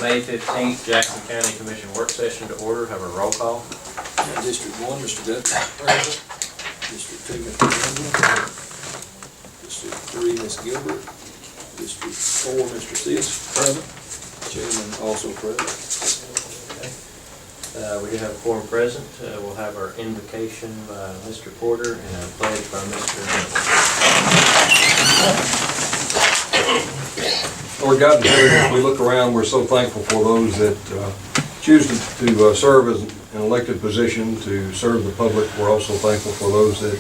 May 15th, Jackson County Commission work session to order. Have a roll call. District 1, Mr. Guthrie. Present. District 2, Mr. Campbell. District 3, Ms. Gilbert. District 4, Mr. Sis. Present. Chairman also present. We do have a quorum present. We'll have our invocation by Mr. Porter and a pledge by Mr. Lord God, as we look around, we're so thankful for those that choose to serve as an elected position, to serve the public. We're also thankful for those that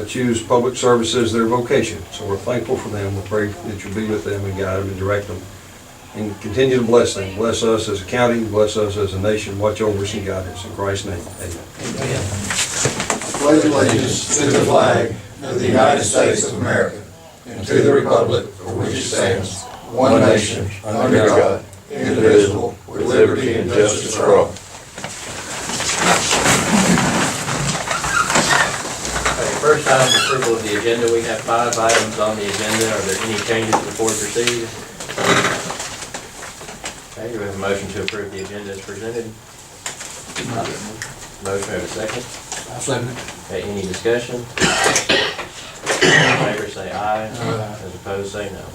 choose public service as their vocation. So we're thankful for them. We pray that you'll be with them and guide them and direct them. And continue to bless them. Bless us as a county, bless us as a nation. Watch over us and guide us. In Christ's name, amen. Amen. Pledge allegiance to the flag of the United States of America and to the republic for which it stands, one nation, under God, indivisible, with liberty and justice for all. First item, approval of the agenda. We have 5 items on the agenda. Are there any changes before we proceed? Okay, do we have a motion to approve the agenda as presented? Motion, have a second? I'll second it. Okay, any discussion? All in favor say aye. As opposed say no.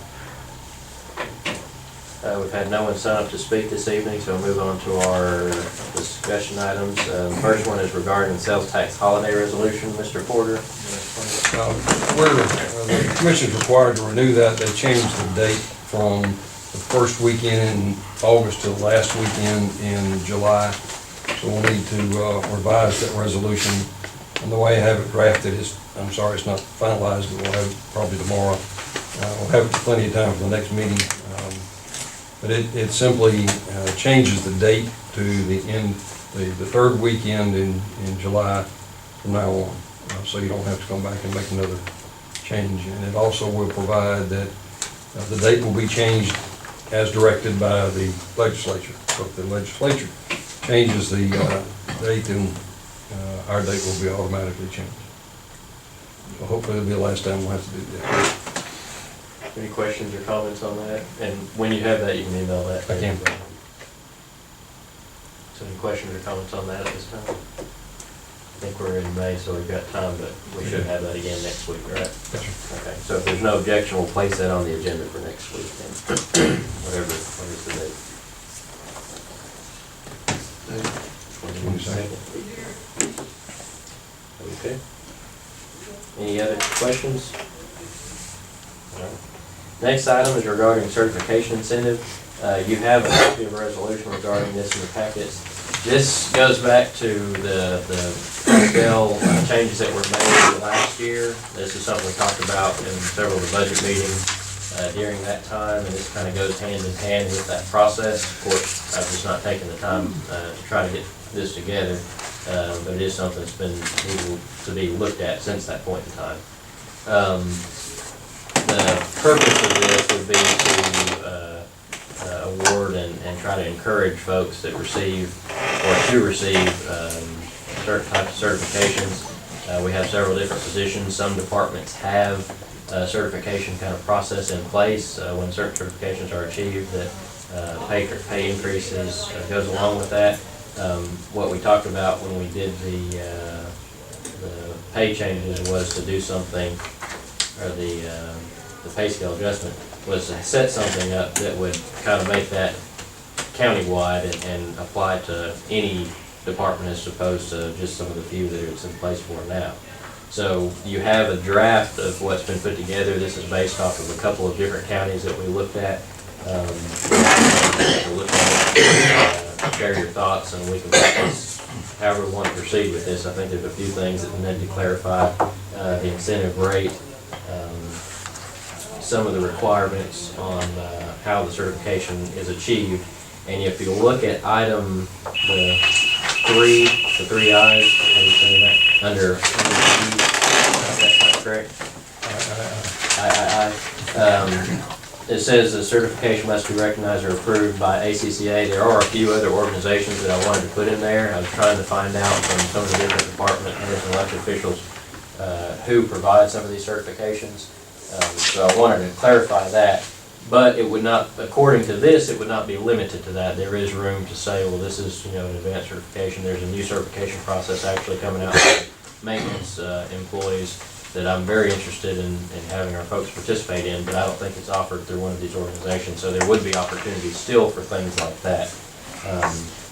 We've had no one sign up to speak this evening, so we'll move on to our discussion items. The first one is regarding the sales tax holiday resolution. Mr. Porter. The commission's required to renew that. They changed the date from the first weekend in August to the last weekend in July. So we'll need to revise that resolution. And the way I have it drafted is, I'm sorry it's not finalized, but we'll have it probably tomorrow. We'll have plenty of time for the next meeting. But it simply changes the date to the end, the third weekend in July from now on. So you don't have to come back and make another change. And it also will provide that the date will be changed as directed by the legislature. So if the legislature changes the date, then our date will be automatically changed. So hopefully it'll be the last time we'll have to do that. Any questions or comments on that? And when you have that, you can email that. I can. So any questions or comments on that at this time? I think we're in May, so we've got time, but we should have that again next week, right? Yes, sir. Okay, so if there's no objection, we'll place that on the agenda for next week then. What is the date? 22nd. Okay. Any other questions? All right. Next item is regarding certification incentive. You have a copy of a resolution regarding this in the packets. This goes back to the bill changes that were made last year. This is something we talked about in several of the budget meetings during that time, and this kind of goes hand in hand with that process. Of course, I've just not taken the time to try to get this together, but it is something that's been able to be looked at since that point in time. The purpose of this would be to award and try to encourage folks that receive certain types of certifications. We have several different positions. Some departments have a certification kind of process in place when certain certifications are achieved that pay increases goes along with that. What we talked about when we did the pay changes was to do something, or the pay scale adjustment was to set something up that would kind of make that countywide and apply to any department as opposed to just some of the few that it's in place for now. So you have a draft of what's been put together. This is based off of a couple of different counties that we looked at. Share your thoughts, and we can however we want to proceed with this. I think there's a few things that we need to clarify. The incentive rate, some of the requirements on how the certification is achieved. And if you look at item the three I's, how do you say that? Under that's not correct. It says the certification must be recognized or approved by ACCA. There are a few other organizations that I wanted to put in there. I was trying to find out from some of the different department heads and elected officials who provide some of these certifications. So I wanted to clarify that. But it would not, according to this, it would not be limited to that. There is room to say, well, this is, an advanced certification. There's a new certification process actually coming out for maintenance employees that I'm very interested in having our folks participate in, but I don't think it's offered through one of these organizations. So there would be opportunities still for things like that.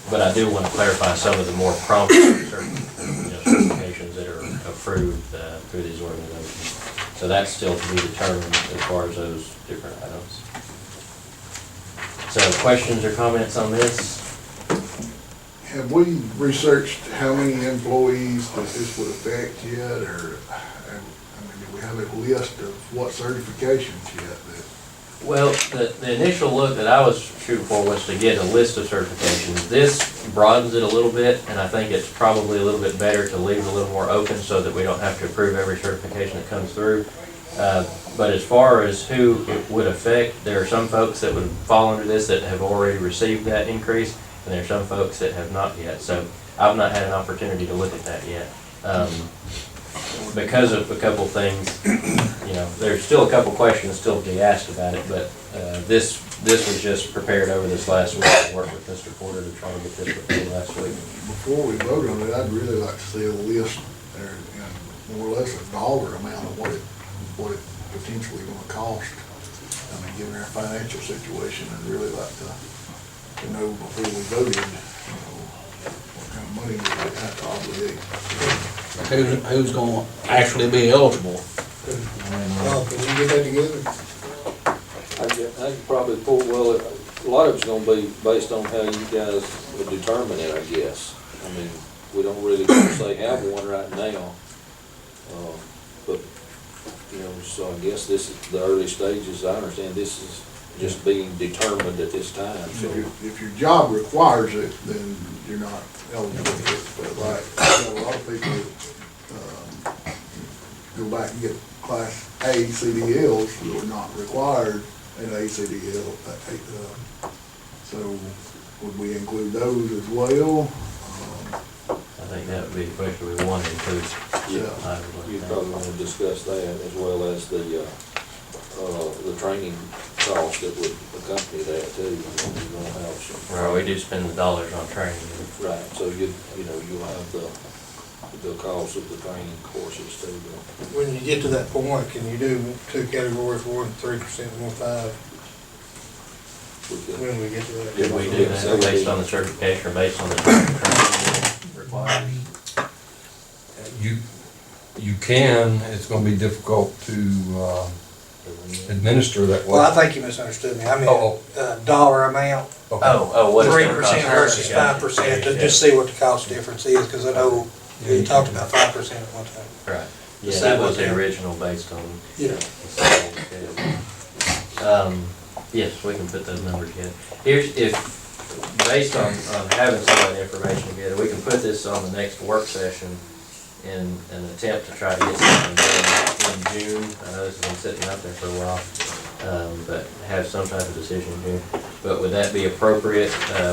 But I do want to clarify some of the more prominent certifications that are approved through these organizations. So that's still to be determined as far as those different items. So questions or comments on this? Have we researched how many employees that this would affect yet, or, I mean, do we have a list of what certifications yet that? Well, the initial look that I was shooting for was to get a list of certifications. This broadens it a little bit, and I think it's probably a little bit better to leave it a little more open so that we don't have to approve every certification that comes through. But as far as who it would affect, there are some folks that would fall under this that have already received that increase, and there are some folks that have not yet. So I've not had an opportunity to look at that yet. Because of a couple things, there's still a couple questions still to be asked about it, but this was just prepared over this last week. I worked with Mr. Porter to try to get this prepared last week. Before we vote on it, I'd really like to see a list, or, more or less a dollar amount of what it potentially gonna cost. I mean, given our financial situation, I'd really like to know before we voted, what kind of money we would have to obligate. Who's gonna actually be eligible? Well, can you get that together? I could probably pull, well, a lot of it's gonna be based on how you guys would determine it, I guess. I mean, we don't really say have one right now. But, so I guess this is the early stages. I understand this is just being determined at this time, so. If your job requires it, then you're not eligible for it. But like, a lot of people, go back and get Class A CDLs that are not required in ACDL. So would we include those as well? I think that would be the question we want to include. You probably want to discuss that as well as the training cost that would accompany that too. You're gonna have some. Well, we do spend the dollars on training. Right, so you'll have the cost of the training courses too. When you get to that point, can you do two categories, 1% and 3%, 1.5%? When we get to that? Did we do that based on the certification or based on the training requires? You can, it's gonna be difficult to administer that way. Well, I think you misunderstood me. I mean, dollar amount, What is it gonna 3% cost? versus Yeah. 5%, to just see what the cost difference is, because I know you talked about 5% at one time. Right, yeah, See that what was the they- original based on. Yeah. Yes, we can put those numbers together. Based on having some of that information together, we can put this on the next work session in an attempt to try to get something done in June. I know this has been sitting out there for a while, but have some type of decision in June. But would that be appropriate?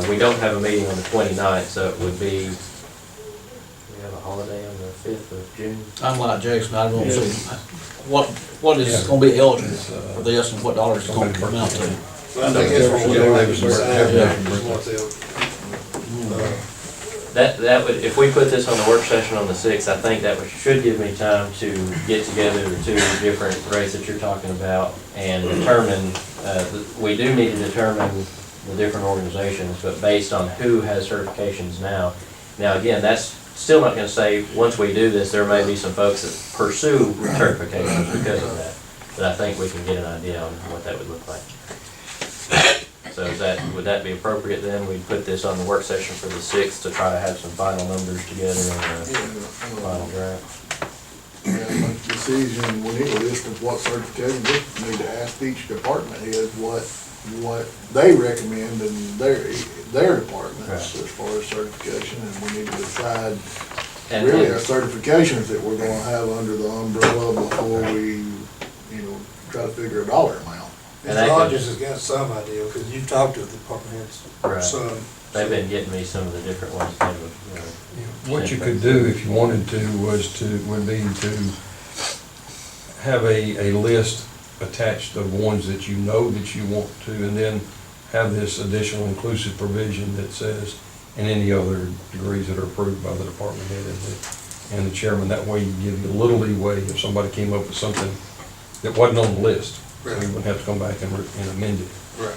We don't have a meeting on the 29th, so it would be, we have a holiday on the 5th of June. I'm like Jason, I don't see, what is gonna be eligible for this and what dollars it's gonna amount to? I think that's what we're gonna have to decide. Yeah. That would, if we put this on the work session on the 6th, I think that should give me time to get together the two different rates that you're talking about and determine, we do need to determine the different organizations, but based on who has certifications now. Now, again, that's still not gonna say, once we do this, there may be some folks that pursue certifications because of that. But I think we can get an idea on what that would look like. So would that be appropriate then? We'd put this on the work session for the 6th to try to have some final numbers together and final draft. Make a decision, we need a list of what certifications, we need to ask each department head what they recommend in their departments as far as certification, and we need to decide really our certifications that we're gonna have under the umbrella before we, try to figure a dollar amount. Ms. Rogers has got some idea, because you've talked to the department heads, Right. some. They've been getting me some of the different ones. What you could do if you wanted to would be to have a list attach the ones that you know that you want to, and then have this additional inclusive provision that says, and any other degrees that are approved by the department head and the chairman. That way you give you a little leeway if somebody came up with something that wasn't on the list. So you wouldn't have to come back and amend it. Right.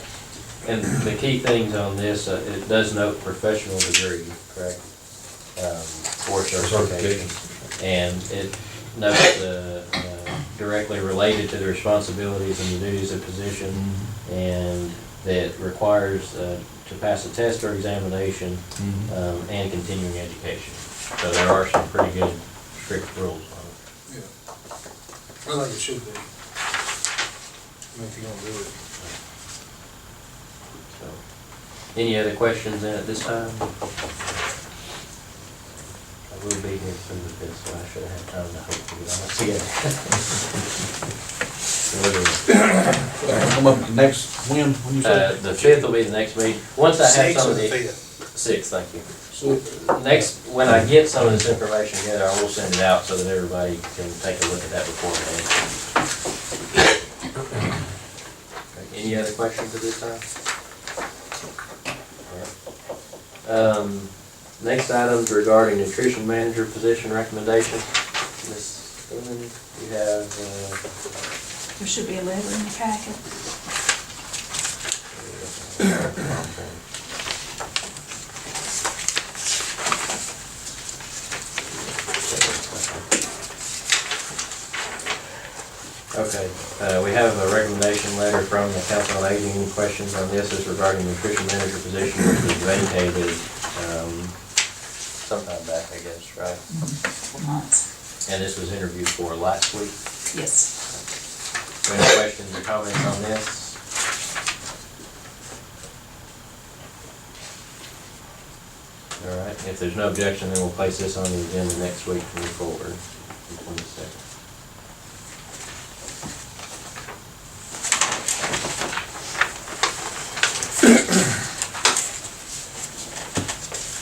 And the key things on this, it does note professional degree, correct? For certification. And it notes directly related to the responsibilities and the duties of position, and that requires to pass a test or examination and continuing education. So there are some pretty good strict rules on it. Yeah. I think it should be. I mean, if you're gonna do it. So, any other questions then at this time? I will be here soon with this, so I should have time to hopefully get all together. Come up next, when you say? The 5th will be the next meeting. Once I have Sixth some or of the the. fifth? 6th, thank you. Next, when I get some of this information together, I will send it out so that everybody can take a look at that beforehand. Any other questions at this time? All right. Next item's regarding nutrition manager position recommendation. Ms. Freeman, you have, There should be a letter in the packet. Okay, we have a recommendation letter from the Council on Aging. Any questions on this? Is regarding nutrition manager position, which was vacated sometime back, I guess, right? For months. And this was interviewed for last week. Yes. Any questions or comments on this? All right, if there's no objection, then we'll place this on the agenda next week to move forward, the 22nd.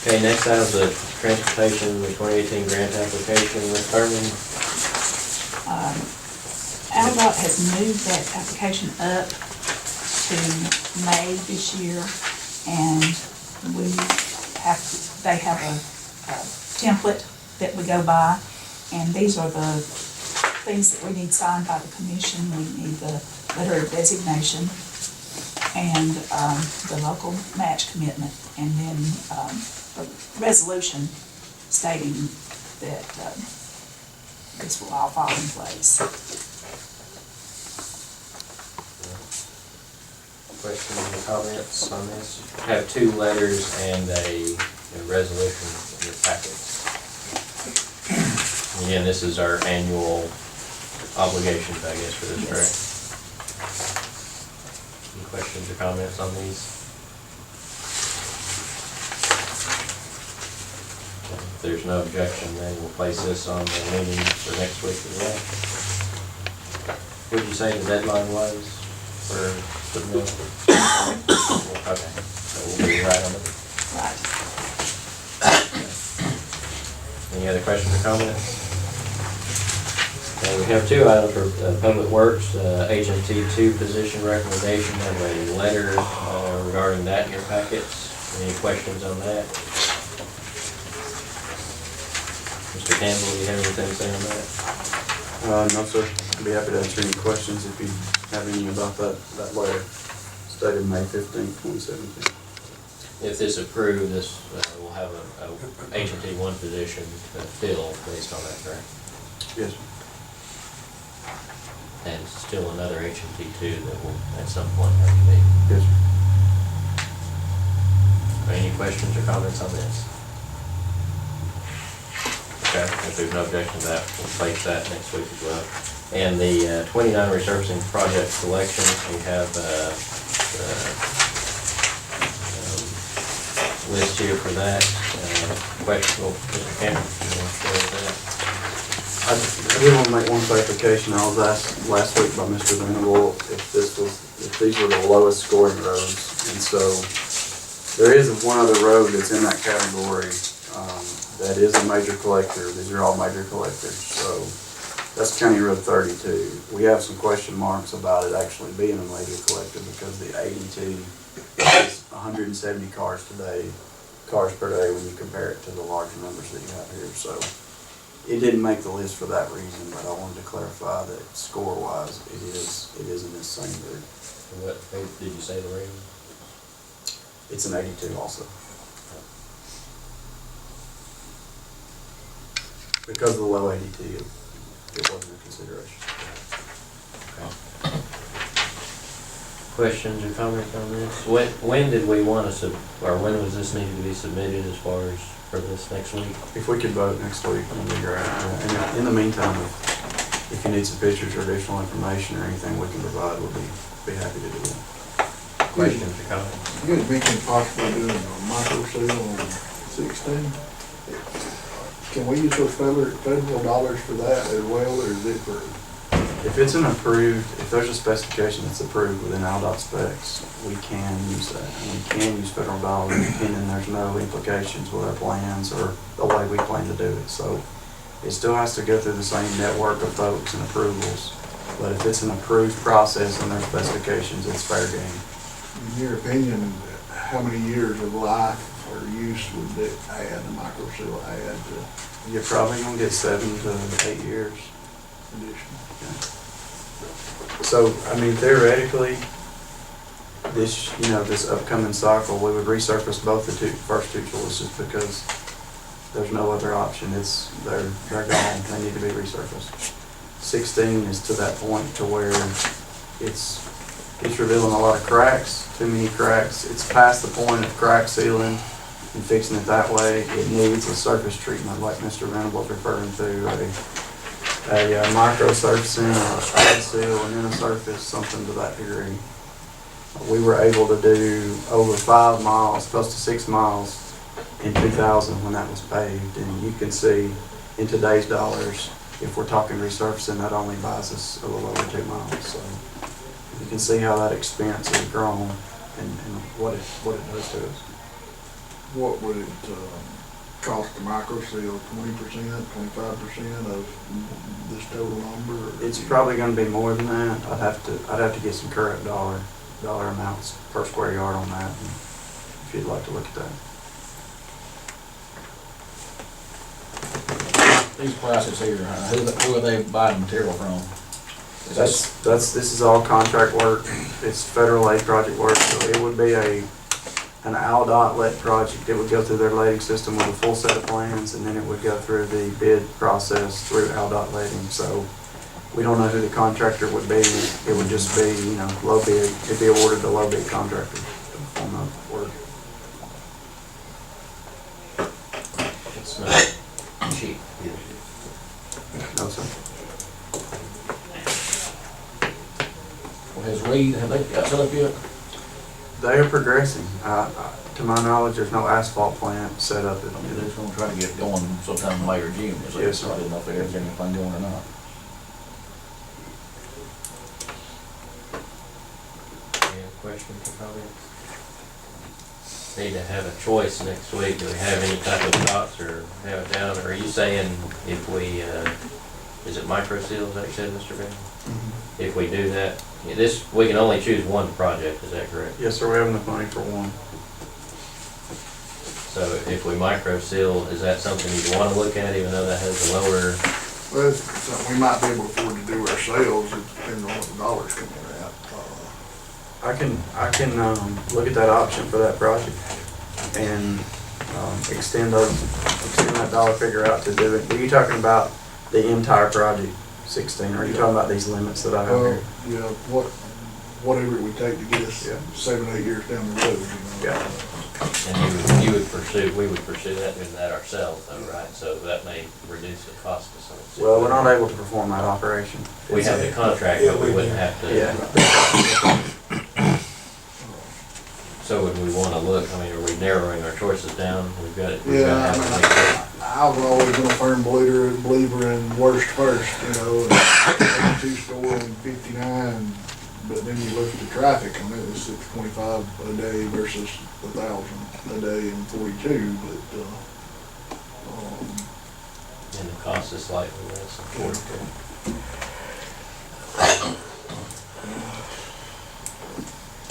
Okay, next item is the transportation, the 2018 grant application. Ms. Thurman? Aldott has moved that application up to May this year, and they have a template that we go by, and these are the things that we need signed by the commission. We need the letter of designation and the local match commitment, and then a resolution stating that this will all fall in place. Questions or comments on this? You have two letters and a resolution in your packet. Again, this is our annual obligations, I guess, for this, Yes. correct? Any questions or comments on these? If there's no objection, then we'll place this on the meeting for next week as well. What did you say the deadline was for submitting? Okay, so we'll be right on it. Right. Any other questions or comments? We have two items for Public Works, HMT 2 position recommendation. I have a letter regarding that in your packets. Any questions on that? Mr. Campbell, do you have anything to say on that? No, sir. I'd be happy to answer any questions if you have any about that letter stated May 15th, 2017. If this approved, this will have a HMT 1 position filled based on that, correct? Yes, sir. And still another HMT 2 that will at some point have to be. Yes, sir. Any questions or comments on this? Okay, if there's no objection to that, we'll place that next week as well. And the 29 resurfacing project selections, we have the list here for that. Question, Mr. Cameron, you want to share with that? I did want to make one clarification. I was asked last week by Mr. Venable if these were the lowest scoring roads. And so there is one other road that's in that category that is a major collector. These are all major collectors. So That's County Road 32. We have some question marks about it actually being a major collector because the 82 is 170 cars per day when you compare it to the larger numbers that you have here. So it didn't make the list for that reason, but I wanted to clarify that score-wise, it is in this same group. What, did you say the rating? It's an 82 also. Because of the low ADT, it wasn't a consideration. Questions or comments on this? When did we want to or when was this needed to be submitted as far as for this next week? If we could vote next week, that'd be great. And in the meantime, if you need some pictures or additional information or anything we can provide, we'll be happy to do that. Questions or comments? You had mentioned possibly doing a micro seal on 16. Can we use those federal dollars for that as well, or is it for? If it's an approved, if there's a specification that's approved within ALDOT specs, we can use that. And we can use federal dollars, and there's no implications with our plans or the way we plan to do it. So it still has to go through the same network of folks and approvals. But if it's an approved process and there's specifications, it's fair game. In your opinion, how many years of life or use would that add, the micro seal add to You're probably gonna get 7 to 8 years. additional? So, I mean, theoretically, this upcoming cycle, we would resurface both the first two choices because there's no other option. They're gone. They need to be resurfaced. 16 is to that point to where it's revealing a lot of cracks, too many cracks. It's past the point of crack sealing and fixing it that way. It needs a surface treatment like Mr. Venable's referring to, a micro surfacing, a shred seal, and then a surface, something to that degree. We were able to do over 5 miles, close to 6 miles in 2000 when that was paved. And you can see in today's dollars, if we're talking resurfacing, that only buys us a little over 2 miles. So you can see how that expense has grown and what it does to us. What would it cost the micro seal, 20%, 25% of this total number? Or It's probably going to be more than that. I'd have to get some correct dollar amounts per square yard on that, if you'd like to look at that. These prices here, who are they buying material from? This is all contract work. It's federal aid project work, so it would be an ALDOT-led project. It would go through their lading system with a full set of plans, and then it would go through the bid process through ALDOT lading. So we don't know who the contractor would be. It would just be, low bid. It'd be awarded to low bid contractor to perform the work. It's not cheap. No, sir. Well, has Reed, have they got set up yet? They are progressing. To my knowledge, there's no asphalt plant set up. I mean, they're just gonna try to get going sometime in May or June, so Yes, sir. I didn't know if there was anything going or not. Any questions or comments? Need to have a choice next week. Do we have any type of thoughts or have it down? Or are you saying if we, is it micro seals that you said, Mr. Ben? Mm-hmm. If we do that, we can only choose one project, is that correct? Yes, sir. We have enough money for one. So if we micro seal, is that something you'd want to look at even though that has a lower? Well, it's something we might be able to afford to do ourselves, it depends on what the dollars come in at. I can look at that option for that project and extend that dollar figure out to do it. Are you talking about the entire project, 16, or are you talking about these limits that I have here? Yeah, whatever it would take to get us 7, 8 years down the road, Yeah. And we would pursue that, doing that ourselves though, right? So that may reduce the cost to some extent. Well, we're not able to perform that operation. We have the contract, but we wouldn't have to. Yeah. So would we want to look, I mean, are we narrowing our choices down? We've got to Yeah, have to make sure. I've always been a firm believer in worst first, and 82 store and 59, but then you look at the traffic on it, it's 625 a day versus 1,000 a day and 42, but, And the cost is slightly less. yeah.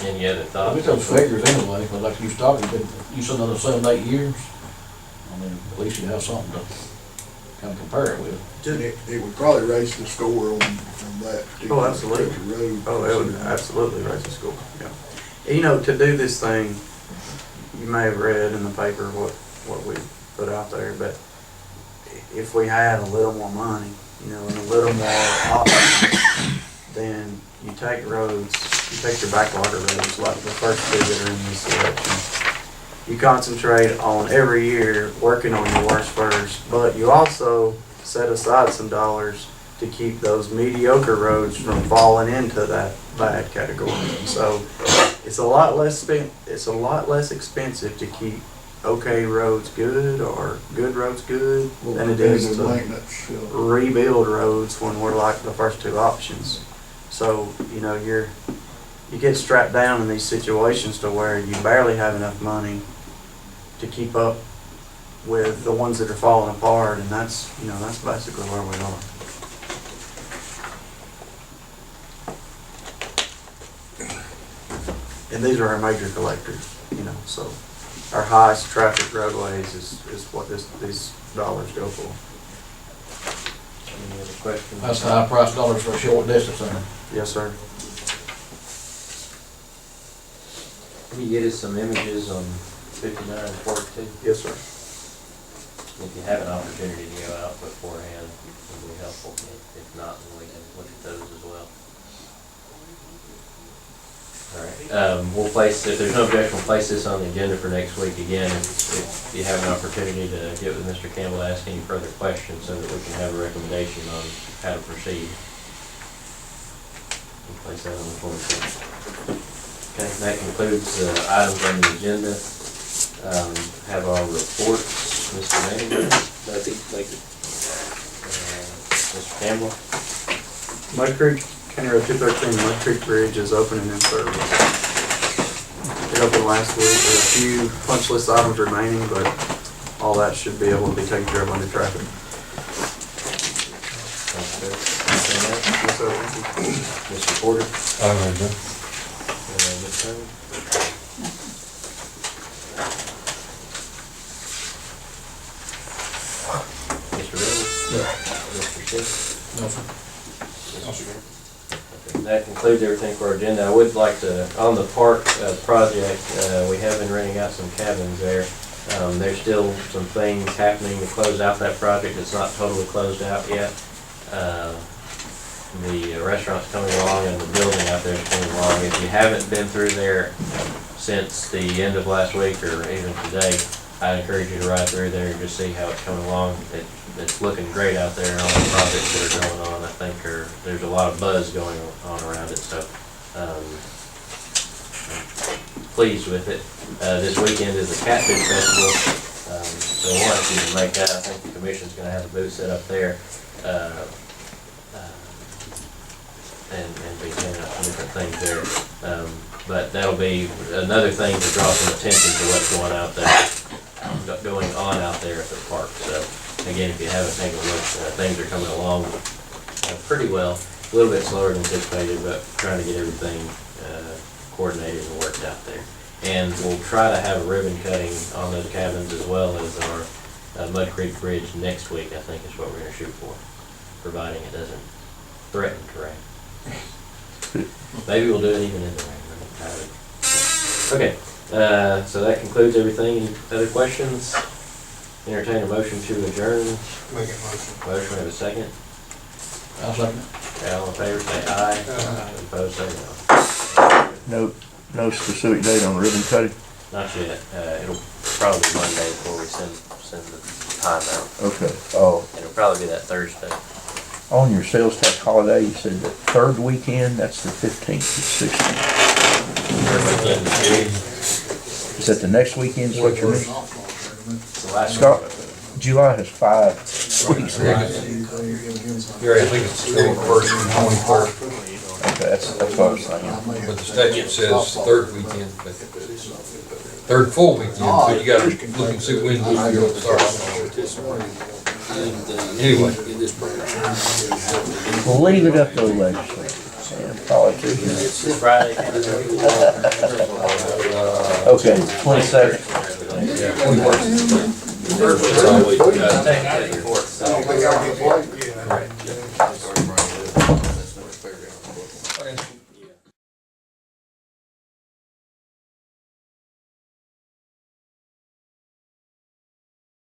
Any other I thoughts? get those figures anyway, but like you started, you said another 7, 8 years. I mean, at least you have something to kind of compare it with. It would probably raise the score on that particular absolutely. road. Oh, it would absolutely raise the score, yeah. You know, to do this thing, you may have read in the paper what we put out there, but if we had a little more money, you know, and a little more options, then you take roads, you take your backwater roads, like the first two that are in this selection. You concentrate on every year working on your worst first, but you also set aside some dollars to keep those mediocre roads from falling into that bad category. So it's a lot less expensive to keep okay roads good or good roads good than it is to Maintenance, rebuild roads when we're like the first two options. So, you know, you get strapped down in these situations to where you barely have enough money to keep up with the ones that are falling apart, and that's basically where we are. And these are our major collectors, you know, so our highest traffic roadways is what these dollars go for. Any other questions? That's high price dollars for a short distance center. Yes, sir. Can you get us some images on 59 and 42? Yes, sir. If you have an opportunity to go out beforehand, it would be helpful. If not, then we can look at those as well. All right, we'll place, if there's no objection, we'll place this on the agenda for next week again. If you have an opportunity to get with Mr. Campbell, ask any further questions so that we can have a recommendation on how to proceed. We'll place that on the 26th. Okay, that concludes the items on the agenda. Have our reports, Mr. Manager. Thank you. Mr. Campbell. Mud Creek, County Road 213, Mud Creek Bridge is open and in service. It opened last week. There's a few punch list items remaining, but all that should be able to be taken care of under traffic. Yes, sir. Mr. Porter. Ms. Herman. Mr. Reynolds? Mr. Schiff? No, sir. That concludes everything for our agenda. I would like to, on the park project, we have been renting out some cabins there. There's still some things happening to close out that project. It's not totally closed out yet. The restaurant's coming along and the building out there is coming along. If you haven't been through there since the end of last week or even today, I'd encourage you to ride through there and just see how it's coming along. It's looking great out there, and all the projects that are going on, I think there's a lot of buzz going on around it, so I'm pleased with it. This weekend is the Catfish Festival, so I want you to make that. I think the commission's gonna have a booth set up there, and be handing out some different things there. But that'll be another thing to draw some attention to what's going on out there at the park. So again, if you haven't taken a look, things are coming along pretty well. A little bit slower than anticipated, but trying to get everything coordinated and worked out there. And we'll try to have a ribbon cutting on those cabins as well as our Mud Creek Bridge next week, I think is what we're gonna shoot for, providing it doesn't threaten to rain. Maybe we'll do it even in the rain. Okay, so that concludes everything. Any other questions? Entertain a motion to adjourn. Make it motion. Motion, we have a second. I'll second it. All in favor, say aye. Aye. Opposed, say no. No specific date on ribbon cutting? Not yet. It'll probably be Monday before we send the time out. Okay. Oh, And it'll probably be that Thursday. on your sales tax holiday, you said the third weekend, that's the 15th to 16th. Third weekend in June. Is that the next weekend, is what you mean? It's the last Scott, one. July has 5 weeks. Gary, I think it's 21st and 23rd, Okay, that's what I was thinking. but the statute says third weekend, but third full weekend, so you gotta look and see when the start. Anyway. in this program. We'll leave it up to the legislature and politicians. It's Friday. Okay, 22nd. That's all we got. Technically, before it's- I don't think I can play.